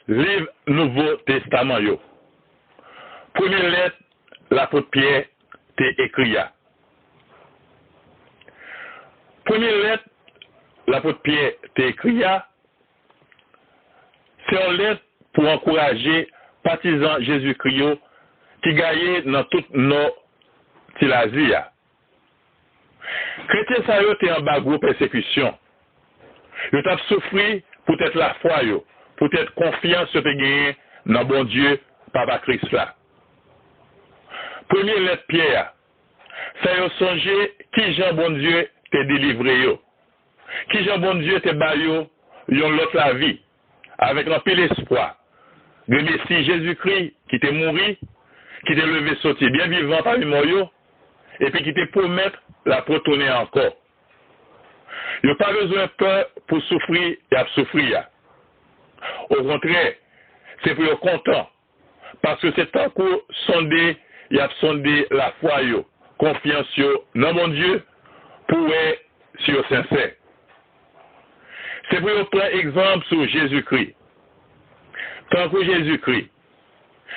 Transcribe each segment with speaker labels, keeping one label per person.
Speaker 1: Livre Nouveau Testament yo. Première lettre, l'apôtre Pierre t'est écrit. Première lettre, l'apôtre Pierre t'est écrit. C'est une lettre pour encourager partisans Jésus-Christ qui gagnent dans toutes nos l'Asie. Chrétiens ça yo t'es en bas gros persécution. Yo t'a souffri pour être la foi yo, pour être confiance sur te gagner dans bon Dieu Papa Christ là. Première lettre Pierre. Ça yo songer qui Jean bon Dieu t'est délivré yo. Qui Jean bon Dieu t'est ba yo yon l'autre la vie avec un pile espoir. Le Messie Jésus-Christ qui t'est mouru, qui t'est levé sorti bien vivant parmi moi yo et puis qui t'est promettre la retourner encore. Il n'y a pas besoin de peur pour souffrir et à souffrir. Au contraire, c'est pour être content. Parce que c'est tant qu'on sonde, il a sondé la foi, confiance dans mon Dieu, pour être sur sincère. C'est pour prendre exemple sur Jésus-Christ. Tant que Jésus-Christ,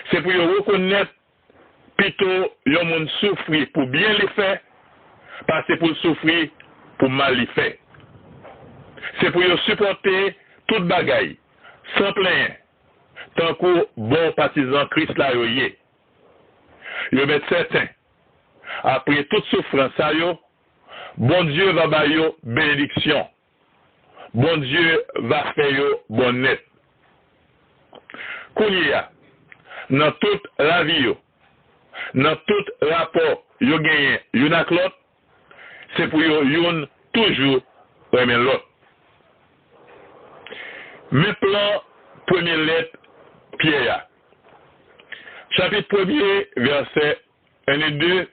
Speaker 1: c'est pour reconnaître plutôt le monde souffrir pour bien les faire, parce que pour souffrir pour mal les faire. C'est pour supporter toute bagaille, sans plaindre, tant que bon partisan Christ là yoye. Yo met certain, après toute souffrance ça yo, bon Dieu va ba yo bénédiction. Bon Dieu va faire yo bon net. Kounia, dans toute la vie yo, dans tout rapport yo gagné yon ak l'autre, c'est pour yon toujours remettre l'autre. Mes plans, première lettre, Pierre. Chapitre 1er, verset 1 et 2,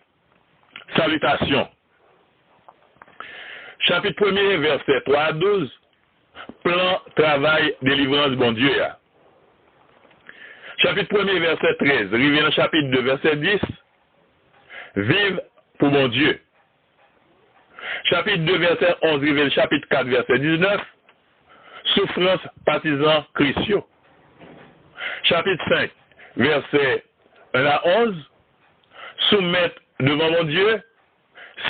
Speaker 1: salutation. Chapitre 1er, verset 3 à 12, plan, travail, délivrance, bon Dieu. Chapitre 1er, verset 13, rivière dans chapitre 2, verset 10, vive pour mon Dieu. Chapitre 2, verset 11, rivière chapitre 4, verset 19, souffrance partisan Christio. Chapitre 5, verset 1 à 11, soumettre devant mon Dieu,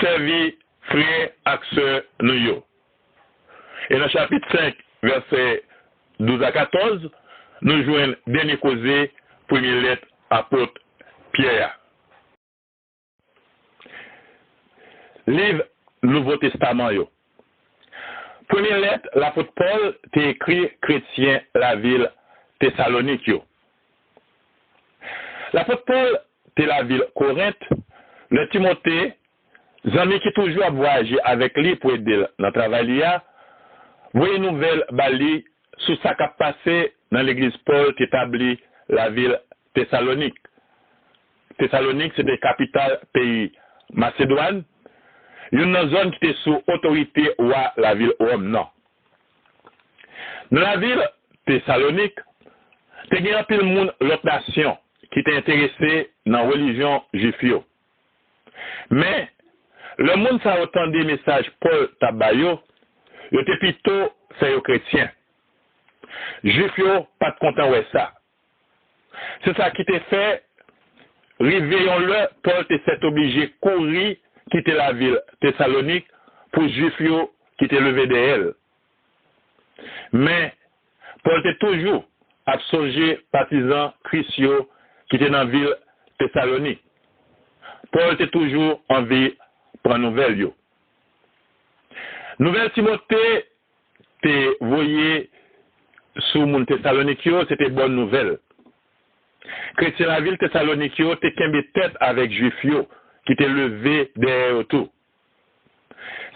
Speaker 1: servir frère, axeur, nous. Et dans chapitre 5, verset 12 à 14, nous joignons dernier causé, première lettre, apôtre Pierre. Livre Nouveau Testament yo. Première lettre, l'apôtre Paul t'a écrit chrétien la ville Thessalonique yo. L'apôtre Paul t'es la ville Corinthe, le Timothée, amis qui toujours a voyagé avec lui pour aider dans le travail, voyez nouvelle bali sous ça qui a passé dans l'église Paul qui établit la ville Thessalonique. Thessalonique, c'est la capitale pays Macédoine. Une zone qui était sous autorité ou la ville Rome, non. Dans la ville Thessalonique, il y a un peu de monde, l'autre nation, qui était intéressé dans la religion juive. Mais, le monde ça autant des messages Paul Tabayo, il était plutôt c'est chrétien. Juif yo pas content ouais ça. C'est ça qui était fait. Réveillons-le, Paul était obligé de courir, quitter la ville Thessalonique pour Juif yo qui était levé de elle. Mais Paul était toujours absorgé partisan Christio qui était dans la ville Thessalonique. Paul était toujours en vie pour une nouvelle yo. Nouvelle Timothée, te voyez sous mon Thessalonique, c'était bonne nouvelle. Chrétien la ville Thessalonique, te kembe tête avec Juif qui était levé derrière tout.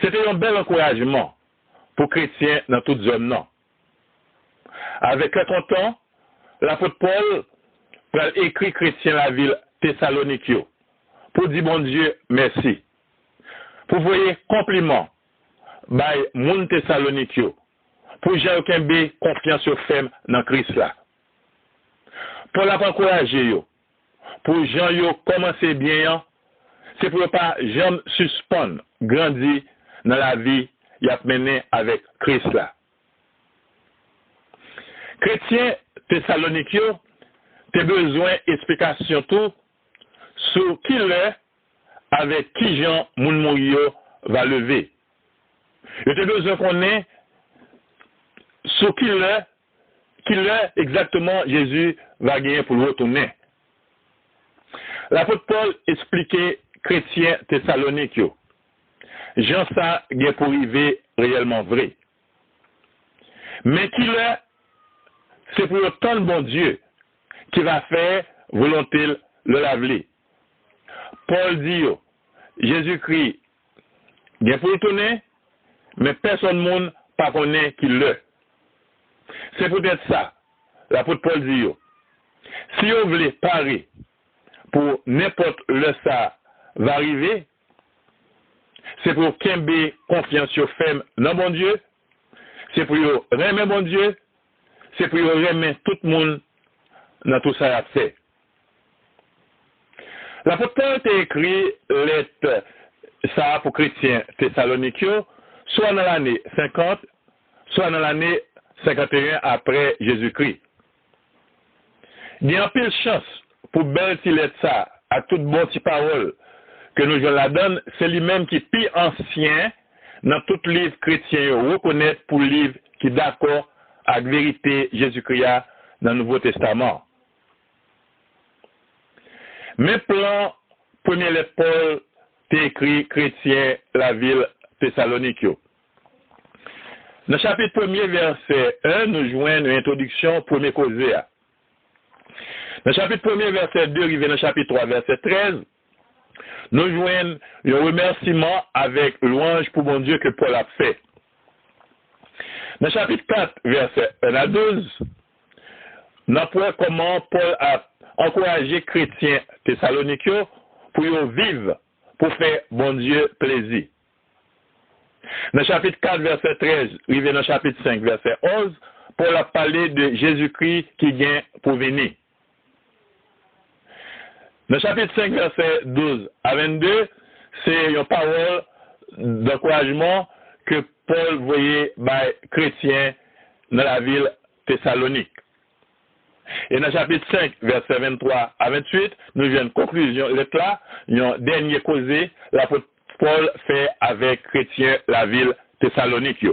Speaker 1: C'était un bel encouragement pour chrétiens dans toute zone non. Avec le temps, l'apôtre Paul a écrit chrétien la ville Thessalonique pour dire bon Dieu merci. Pour voyer compliment by moun Thessalonique pour Jean Kembe confiance au femme dans Christ là. Paul a encouragé yo. Pour Jean yo commencer bien, c'est pour pas jamais suspendre, grandir dans la vie y a mené avec Christ là. Chrétien Thessalonique, tu as besoin d'explication tout sur qui l'est, avec qui Jean moun Mourio va lever. Tu as besoin qu'on ait sur qui l'est exactement Jésus va gagner pour le retourner. L'apôtre Paul expliquait chrétien Thessalonique. Jean ça gagne pour arriver réellement vrai. Mais qui l'est, c'est pour autant le bon Dieu qui va faire volonté le laver. Paul dit, Jésus-Christ, bien pour le tourner, mais personne ne pas connaît qui l'est. C'est peut-être ça, l'apôtre Paul dit, si vous voulez parer pour n'importe le ça va arriver, c'est pour qu'il y ait confiance sur femme dans bon Dieu, c'est pour remettre bon Dieu, c'est pour remettre tout le monde dans tout ça à fait. L'apôtre Paul a écrit lettre ça pour chrétiens thessalonikiens, soit dans l'année 50, soit dans l'année 51 après Jésus-Christ. Il y a un peu de chance pour belle lettre ça à toute bonne petite parole que nous je la donne, c'est lui-même qui est plus ancien dans tout livre chrétien reconnaître pour le livre qui est d'accord avec la vérité Jésus-Christ dans le Nouveau Testament. Mais plan, premier lettre Paul, t'es écrit chrétien, la ville Thessalonique. Dans le chapitre 1er, verset 1, nous joignons une introduction premier causé. Dans le chapitre 1er, verset 2, arrivé dans le chapitre 3, verset 13, nous joignons un remerciement avec louange pour mon Dieu que Paul a fait. Dans le chapitre 4, verset 1 à 12, nous apprenons comment Paul a encouragé chrétiens thessalonikiens pour vivre, pour faire bon Dieu plaisir. Dans le chapitre 4, verset 13, arrivé dans le chapitre 5, verset 11, Paul a parlé de Jésus-Christ qui vient pour venir. Dans le chapitre 5, verset 12 à 22, c'est une parole d'encouragement que Paul voyait par chrétiens dans la ville Thessalonique. Et dans le chapitre 5, verset 23 à 28, nous avons une conclusion. Là, un dernier causé, l'apôtre Paul fait avec chrétiens la ville Thessalonique.